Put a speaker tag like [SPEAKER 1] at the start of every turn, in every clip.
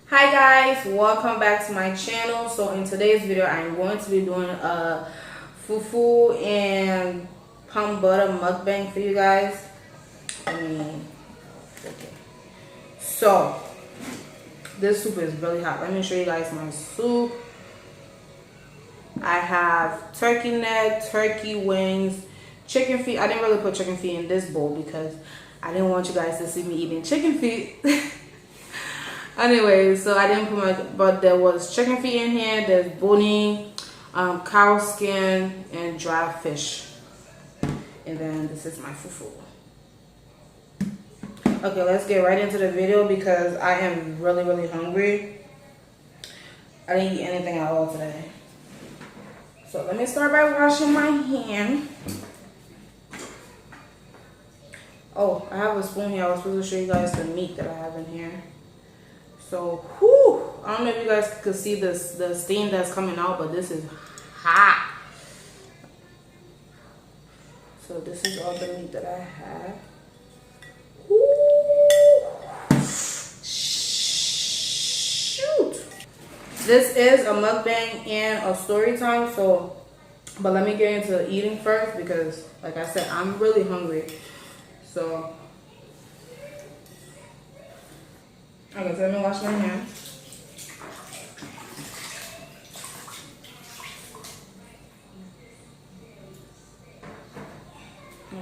[SPEAKER 1] Hi guys, welcome back to my channel. So in today's video I'm going to be doing a fufu and palm butter mukbang for you guys. Okay. So this soup is really hot. Let me show you guys my soup. I have turkey neck, turkey wings, chicken feet. I didn't really put chicken feet in this bowl because I didn't want you guys to see me eating chicken feet. Anyway, so I didn't put much, but there was chicken feet in here. There's bone, cow skin, and dry fish. And then this is my fufu. Okay, let's get right into the video because I am really hungry. I didn't eat anything at all today. So let me start by washing my hand. Oh, I have a spoon here. I was supposed to show you guys the meat that I have in here. So, whew, I don't know if you guys could see this, the steam that's coming out, but this is hot. So this is all the meat that I have. Woo. Shoot. This is a mukbang and a story time. So, but let me get into eating first because, like I said, I'm really hungry. So. Okay, so let me wash my hands.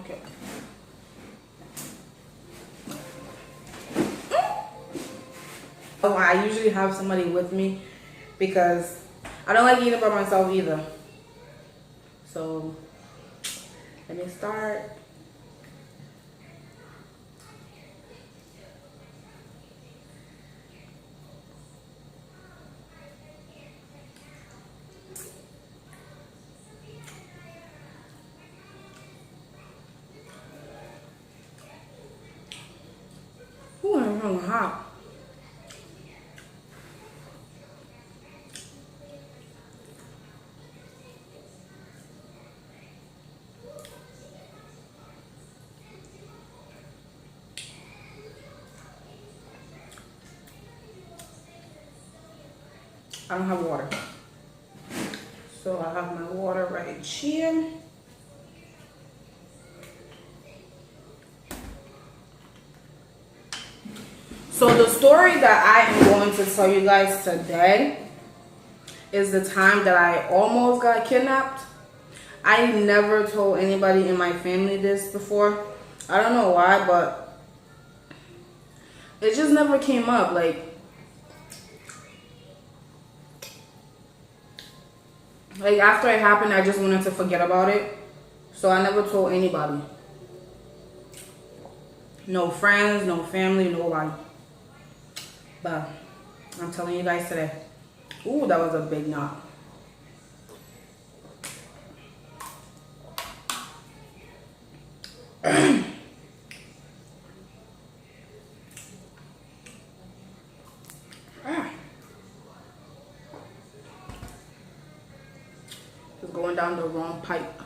[SPEAKER 1] Okay. Oh, I usually have somebody with me because I don't like eating by myself either. So let me start. Ooh, I'm really hot. I don't have water. So I have my water right here. So the story that I am going to tell you guys today is the time that I almost got kidnapped. I never told anybody in my family this before. I don't know why, but it just never came up. Like after it happened, I just wanted to forget about it. So I never told anybody. No friends, no family, nobody. But I'm telling you guys today. Ooh, that was a big knot. It's going down the wrong pipe.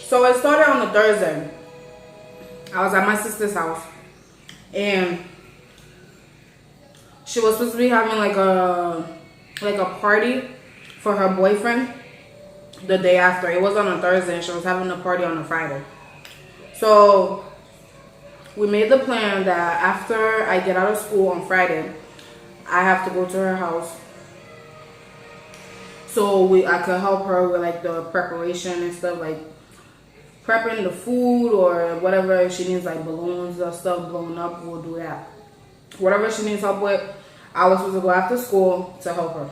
[SPEAKER 1] So it started on a Thursday. I was at my sister's house and she was supposed to be having like a party for her boyfriend the day after. It was on a Thursday and she was having a party on a Friday. So we made the plan that after I get out of school on Friday, I have to go to her house so I could help her with like the preparation and stuff, like prepping the food or whatever. If she needs like balloons or stuff blown up, we'll do that. Whatever she needs help with, I was supposed to go after school to help her.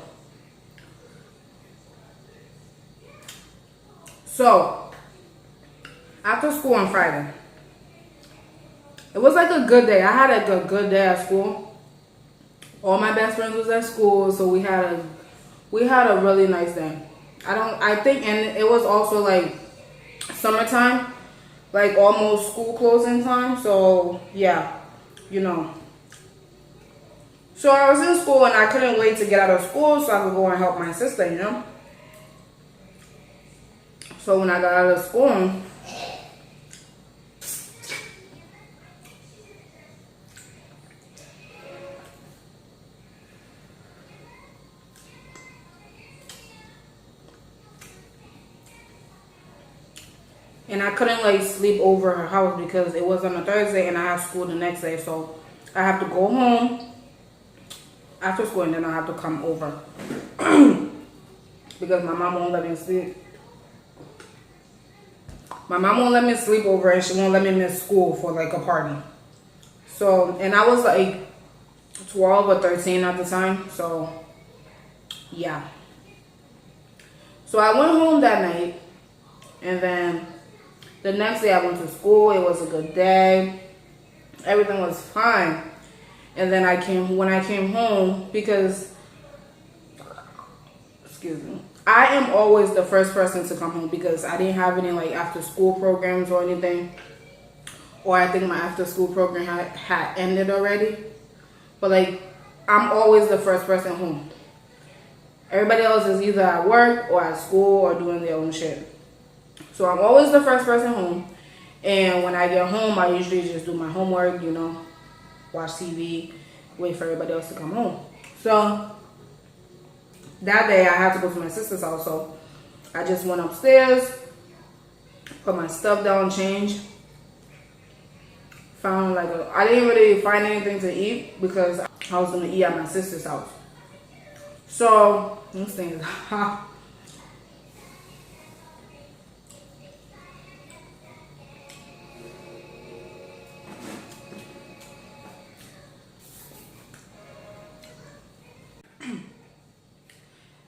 [SPEAKER 1] So after school on Friday, it was like a good day. I had like a good day at school. All my best friends was at school, so we had a really nice day. I think, and it was also like summertime, like almost school closing time. So yeah, you know. So I was in school and I couldn't wait to get out of school so I could go and help my sister, you know. So when I got out of school, and I couldn't like sleep over her house because it was on a Thursday and I have school the next day. So I have to go home after school and then I have to come over because my mom won't let me sleep. My mom won't let me sleep over and she won't let me miss school for like a party. So, and I was like 12 or 13 at the time. So, yeah. So I went home that night and then the next day I went to school. It was a good day. Everything was fine. And then when I came home, because, excuse me, I am always the first person to come home because I didn't have any like after school programs or anything. Or I think my after school program had ended already. But like, I'm always the first person home. Everybody else is either at work or at school or doing their own shit. So I'm always the first person home. And when I get home, I usually just do my homework, you know, watch TV, wait for everybody else to come home. So that day I had to go to my sister's house. So I just went upstairs, put my stuff down, changed. Found like I didn't really find anything to eat because I was gonna eat at my sister's house. So this thing is hot.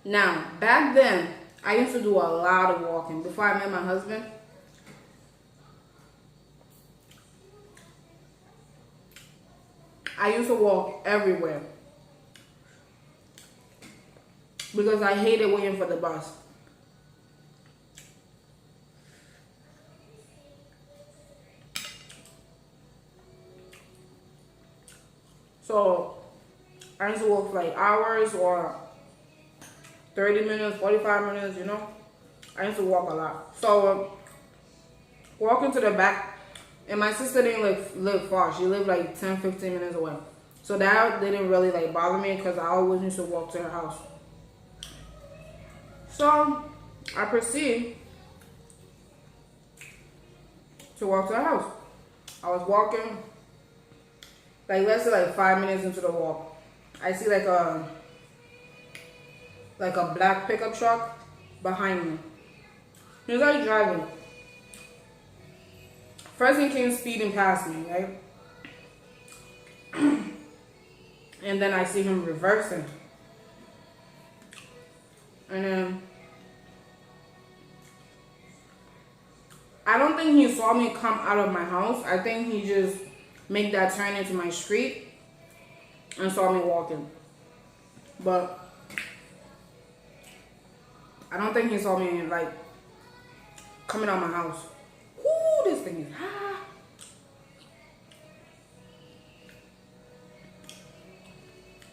[SPEAKER 1] Now, back then, I used to do a lot of walking. Before I met my husband, I used to walk everywhere because I hated waiting for the bus. So, I used to walk for like hours or 30 minutes, 45 minutes, you know. I used to walk a lot. So, walking to the back, and my sister didn't live far. She lived like 10, 15 minutes away. So that didn't really like bother me because I always used to walk to her house. So, I proceed to walk to her house. I was walking, like let's say like 5 minutes into the walk. I see like a black pickup truck behind me. He was like driving. First he came speeding past me, right? And then I see him reversing. And then I don't think he saw me come out of my house. I think he just made that turn into my street and saw me walking. But I don't think he saw me like coming out of my house. Ooh, this thing is hot.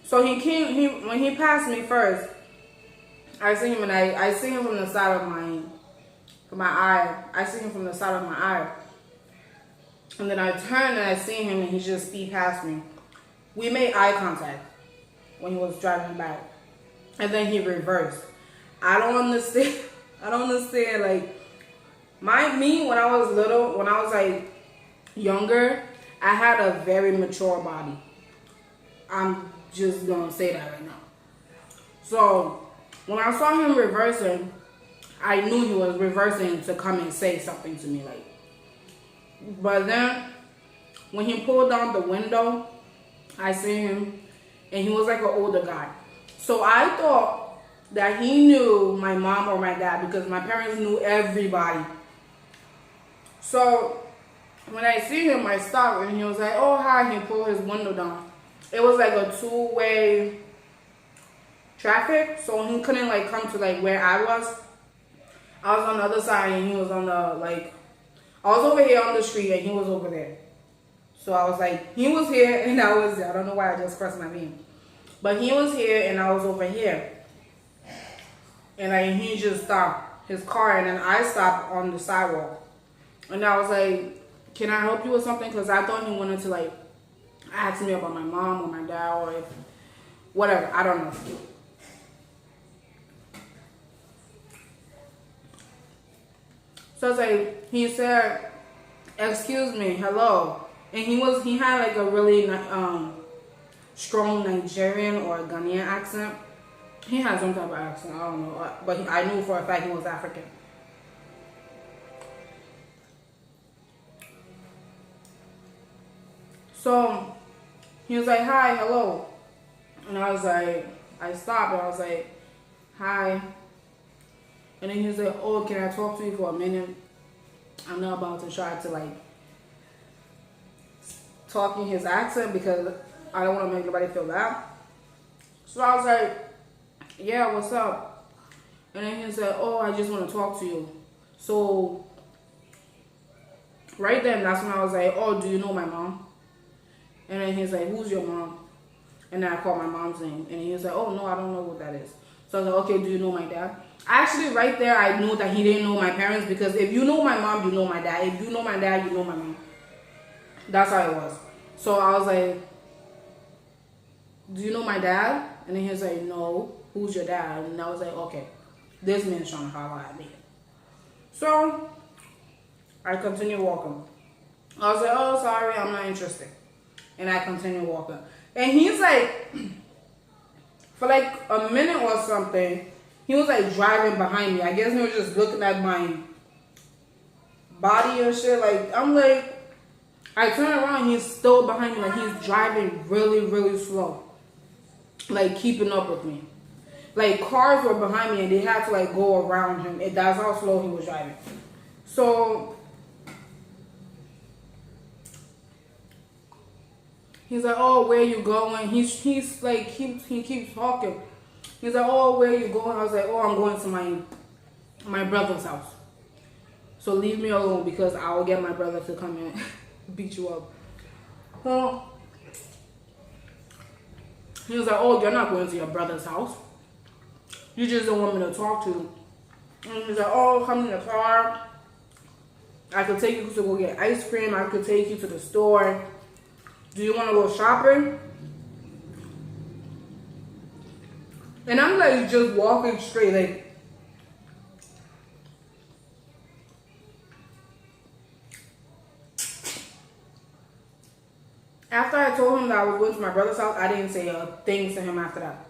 [SPEAKER 1] So when he passed me first, I see him and I see him from the side of my eye. I see him from the side of my eye. And then I turn and I see him and he just speed past me. We made eye contact when he was driving back. And then he reversed. I don't understand. Like, when I was little, when I was like younger, I had a very mature body. I'm just gonna say that right now. So when I saw him reversing, I knew he was reversing to come and say something to me, like. But then when he pulled down the window, I see him, and he was like an older guy. So I thought that he knew my mom or my dad because my parents knew everybody. So when I see him, I stopped and he was like, "Oh, hi." He pulled his window down. It was like a two-way traffic, so he couldn't like come to like where I was. I was on the other side and he was on the like, I was over here on the street and he was over there. So I was like, he was here and I was there. I don't know why I just pressed my name. But he was here and I was over here. And like, he just stopped his car and then I stopped on the sidewalk. And I was like, can I help you with something? Because I thought he wanted to like ask me about my mom or my dad or if, whatever. I don't know. So it's like, he said, excuse me, hello. And he had like a really strong Nigerian or Ghanaian accent. He had some type of accent, I don't know. But I knew for a fact he was African. So he was like, hi, hello. And I was like, I stopped and I was like, hi. And then he was like, oh, can I talk to you for a minute? I'm not about to try to like talk in his accent because I don't want to make nobody feel bad. So I was like, yeah, what's up? And then he said, oh, I just want to talk to you. So right then, that's when I was like, oh, do you know my mom? And then he's like, who's your mom? And then I called my mom's name. And he was like, oh, no, I don't know what that is. So I was like, okay, do you know my dad? Actually, right there, I knew that he didn't know my parents because if you know my mom, you know my dad. If you know my dad, you know my mom. That's how it was. So I was like, do you know my dad? And then he was like, no, who's your dad? And I was like, okay, this man's trying to holler at me. So I continued walking. I was like, oh, sorry, I'm not interested. And I continued walking. And he's like, for like a minute or something, he was like driving behind me. I guess he was just looking at my body and shit. Like, I'm like, I turn around, he's still behind me. Like, he's driving really, really slow. Like, keeping up with me. Like, cars were behind me and they had to like go around him. That's how slow he was driving. So he's like, oh, where you going? He's like, he keeps talking. He's like, oh, where you going? I was like, oh, I'm going to my brother's house. So leave me alone because I will get my brother to come and beat you up. So he was like, oh, you're not going to your brother's house. You just don't want me to talk to you. And he's like, oh, come in the car. I could take you to go get ice cream. I could take you to the store. Do you want to go shopping? And I'm like just walking straight, like after I told him that I was going to my brother's house, I didn't say a thing to him after that.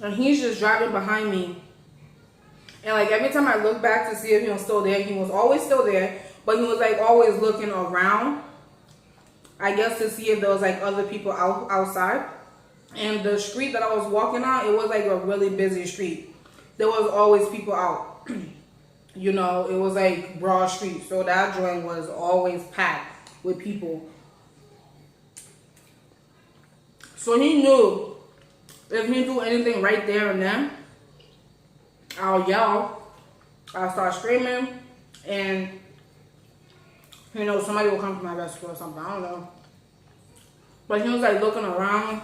[SPEAKER 1] And he's just driving behind me. And like every time I look back to see if he was still there, he was always still there, but he was like always looking around. I guess to see if there was like other people outside. And the street that I was walking on, it was like a really busy street. There was always people out. You know, it was like Broad Street. So that joint was always packed with people. So he knew if he do anything right there and then, I'll yell, I'll start screaming, and you know, somebody will come to my rescue or something. I don't know. But he was like looking around,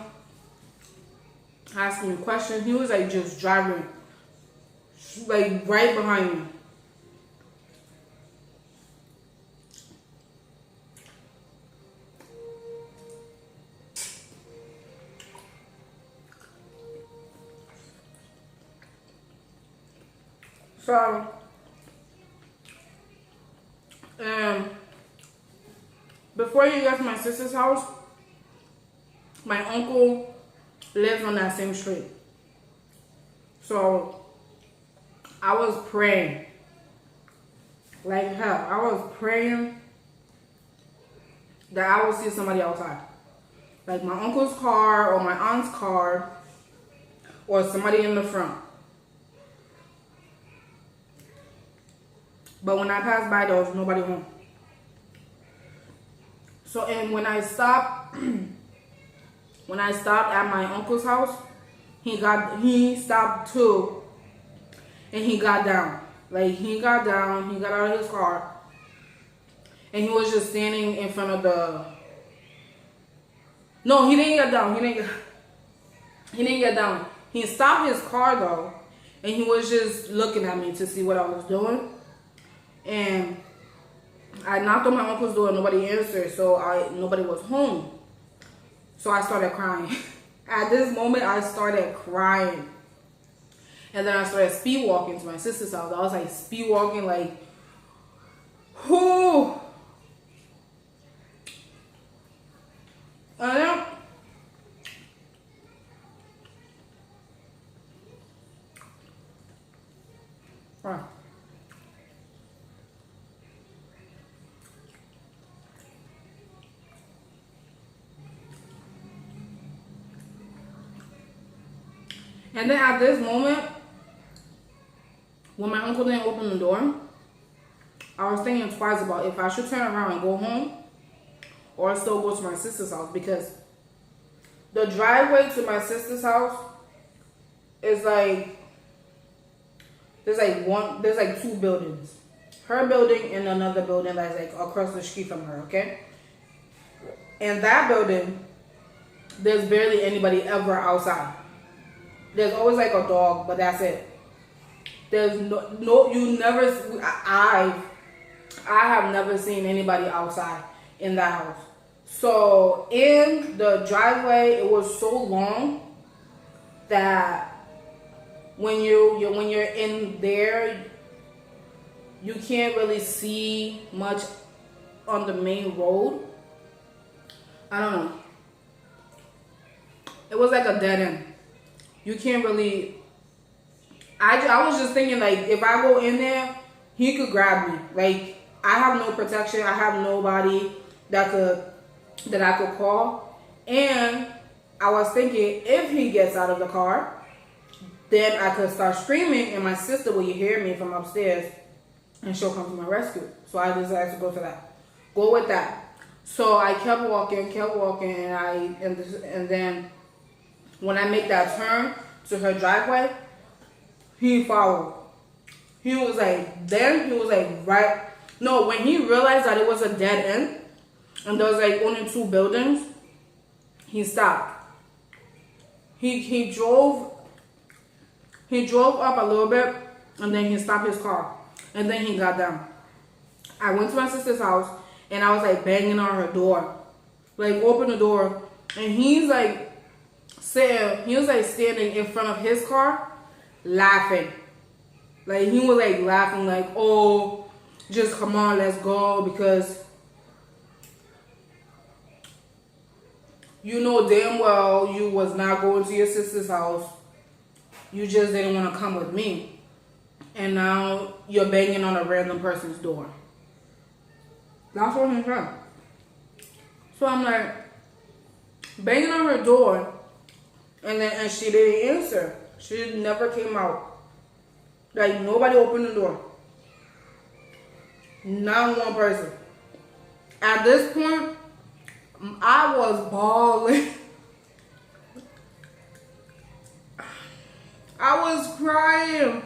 [SPEAKER 1] asking me questions. He was like just driving, like right behind me. So, before you get to my sister's house, my uncle lives on that same street. So, I was praying like hell. I was praying that I would see somebody outside. Like my uncle's car or my aunt's car or somebody in the front. But when I passed by, there was nobody home. So, and when I stopped at my uncle's house, he stopped too, and he got down. Like he got down, he got out of his car, And he was just standing in front of the... No, he didn't get down. He didn't get down. He stopped his car though, and he was just looking at me to see what I was doing. And I knocked on my uncle's door, nobody answered, so nobody was home. So I started crying. At this moment, I started crying. And then I started speed walking to my sister's house. I was like speed walking, like, whoo. And then, and then at this moment, when my uncle didn't open the door, I was thinking twice about if I should turn around and go home or still go to my sister's house, because the driveway to my sister's house is like, there's like two buildings. Her building and another building that's like across the street from her, okay? And that building, there's barely anybody ever outside. There's always like a dog, but that's it. There's you never, I have never seen anybody outside in that house. So in the driveway, it was so long that when you're in there, you can't really see much on the main road. I don't know. It was like a dead end. You can't really... I was just thinking, like, if I go in there, he could grab me. Like, I have no protection. I have nobody that I could call. And I was thinking, if he gets out of the car, then I could start screaming, and my sister will hear me from upstairs, and she'll come to my rescue. So I decided to go for that. Go with that. So I kept walking, and then when I make that turn to her driveway, he followed. He was like, right. No, when he realized that it was a dead end, and there was like only two buildings, he stopped. He drove up a little bit, and then he stopped his car, and then he got down. I went to my sister's house, and I was like banging on her door, like open the door, and he's like standing in front of his car, laughing. Like he was like laughing, like, oh, just come on, let's go, because you know damn well you was not going to your sister's house. You just didn't want to come with me. And now you're banging on a random person's door. That's what he said. So I'm like, banging on her door, and she didn't answer. She never came out. Like, nobody opened the door. Not one person. At this point, I was bawling. I was crying.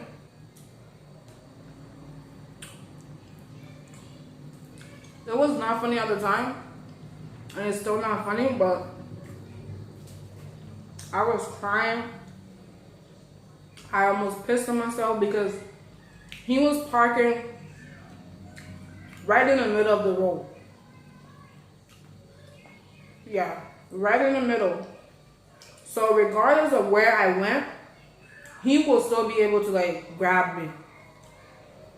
[SPEAKER 1] It was not funny at the time, and it's still not funny, but I was crying. I almost pissed on myself because he was parking right in the middle of the road. Yeah, right in the middle. So regardless of where I went, he will still be able to like grab me.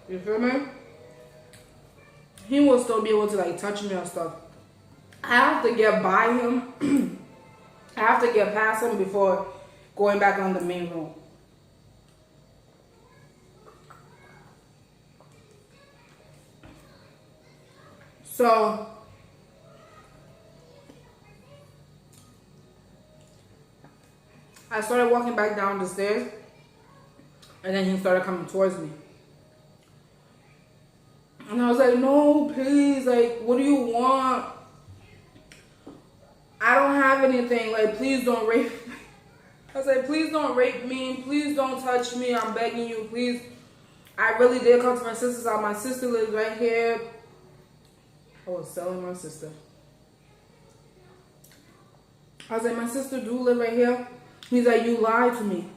[SPEAKER 1] You feel me? He will still be able to like touch me and stuff. I have to get by him. I have to get past him before going back on the main road. So I started walking back down the stairs, and then he started coming towards me. And I was like, no, please, like, what do you want? I don't have anything, like, please don't rape me. I was like, please don't rape me, please don't touch me, I'm begging you, please. I really did come to my sister's house. My sister lives right here. I was telling my sister. I was like, my sister do live right here. He's like, you lied to me.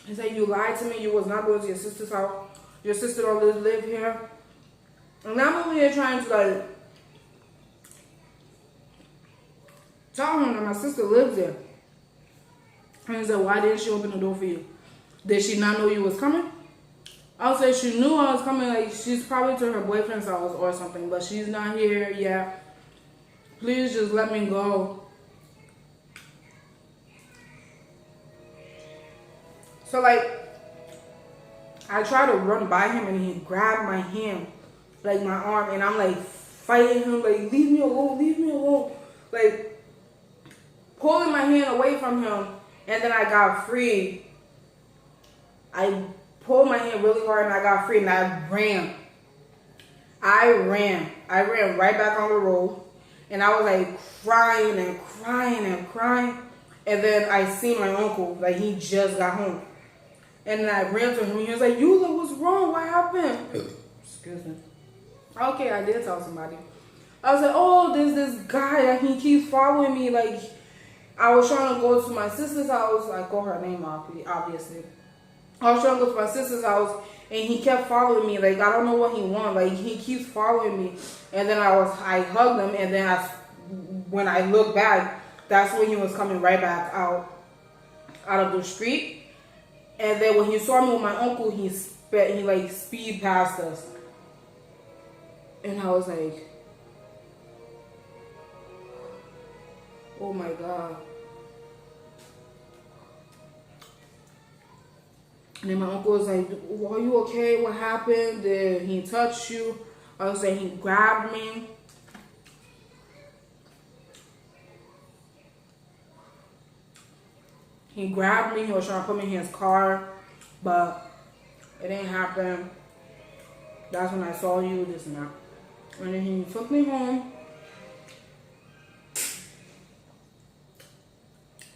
[SPEAKER 1] He's like, you lied to me. You was not going to your sister's house. Your sister don't live here. And I'm over here trying to like tell him that my sister lives there. And he said, why didn't she open the door for you? Did she not know you was coming? I'll say she knew I was coming. Like, she's probably to her boyfriend's house or something, but she's not here yet. Please just let me go. So like, I tried to run by him and he grabbed my hand, like my arm, and I'm like fighting him, like, leave me alone, leave me alone. Like, pulling my hand away from him, and then I got free. I pulled my hand really hard and I got free and I ran. I ran right back on the road, and I was like crying and crying and crying. And then I see my uncle, like he just got home. And then I ran to him and he was like, Eula, what's wrong? What happened? Excuse me. Okay, I did tell somebody. I was like, oh, there's this guy that he keeps following me. Like, I was trying to go to my sister's house. I call her name obviously. I was trying to go to my sister's house and he kept following me. Like, I don't know what he wants. Like, he keeps following me. And then I hugged him, and then when I looked back, that's when he was coming right back out of the street. And then when he saw me with my uncle, he like speed past us. And I was like, oh my God. And then my uncle was like, are you okay? What happened? Did he touch you? I was like, he grabbed me. He grabbed me. He was trying to put me in his car, but it didn't happen. That's when I saw you, this and that. And then he took me home.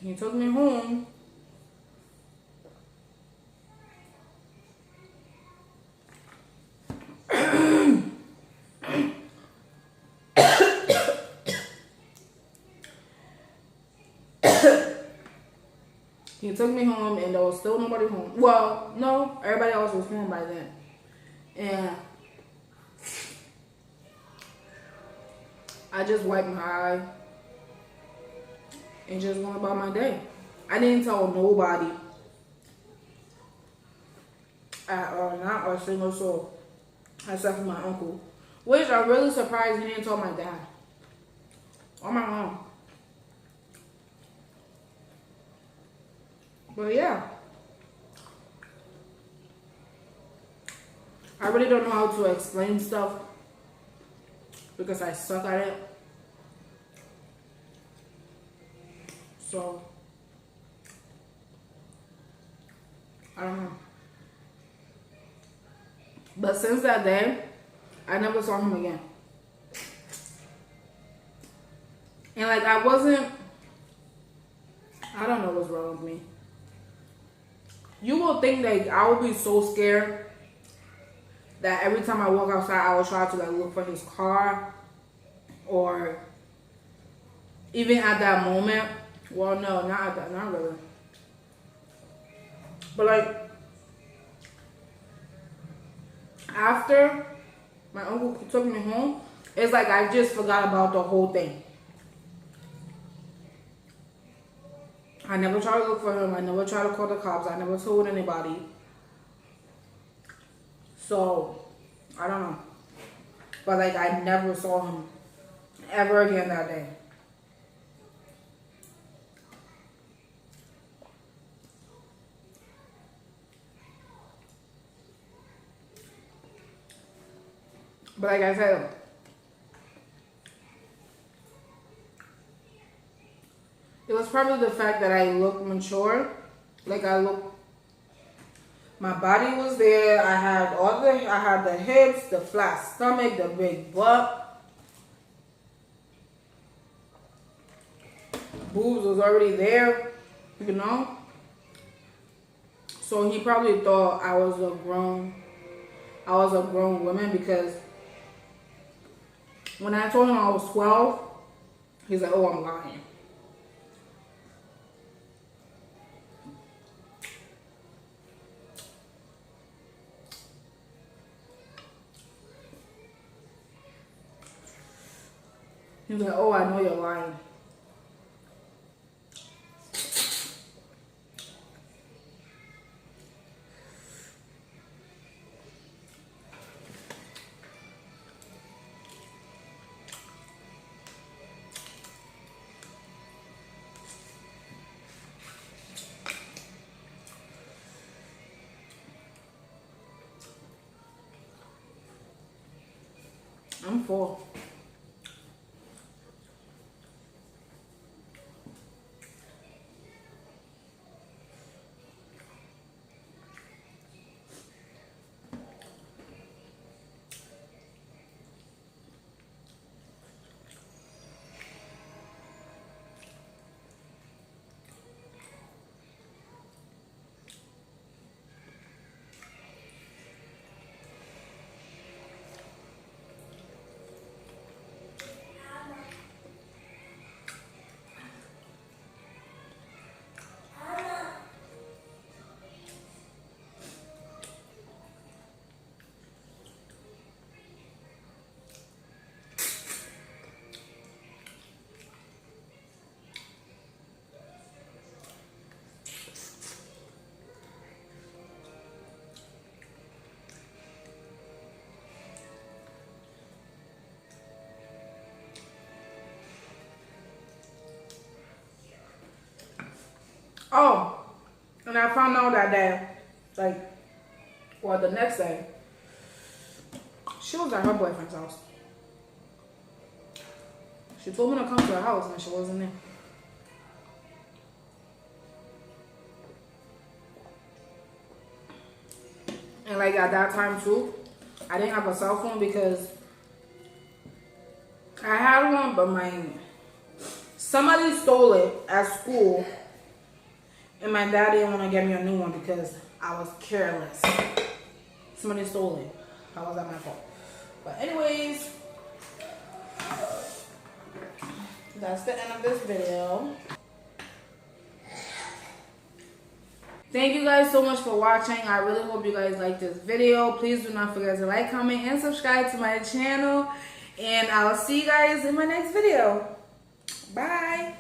[SPEAKER 1] He took me home. He took me home, and there was still nobody home. Well, no, everybody else was home by then. And I just wiped my eye and just went about my day. I didn't tell nobody at all, not a single soul, except for my uncle. Which I'm really surprised he didn't tell my dad or my mom. But yeah, I really don't know how to explain stuff because I suck at it. So, I don't know. But since that day, I never saw him again. And like, I don't know what's wrong with me. You will think that I would be so scared that every time I walk outside, I will try to like look for his car, or even at that moment. Well, no, not at that, not really. But like, after my uncle took me home, it's like I just forgot about the whole thing. I never tried to look for him. I never tried to call the cops. I never told anybody. So, I don't know. But like, I never saw him ever again that day. But like I said, it was probably the fact that I looked mature. Like my body was there. I had the hips, the flat stomach, the big butt. Boobs was already there, you know. So he probably thought I was a grown woman because When I told him I was 12, he's like, oh, I'm lying. He's like, oh, I know you're lying. I'm full. Oh, and I found out that day, like, or the next day, she was at her boyfriend's house. She told me to come to her house and she wasn't there. And like at that time too, I didn't have a cell phone because I had one, but somebody stole it at school. And my dad didn't want to get me a new one because I was careless. Somebody stole it. That wasn't my fault. But anyways, that's the end of this video. Thank you guys so much for watching. I really hope you guys like this video. Please do not forget to like, comment, and subscribe to my channel. And I'll see you guys in my next video. Bye.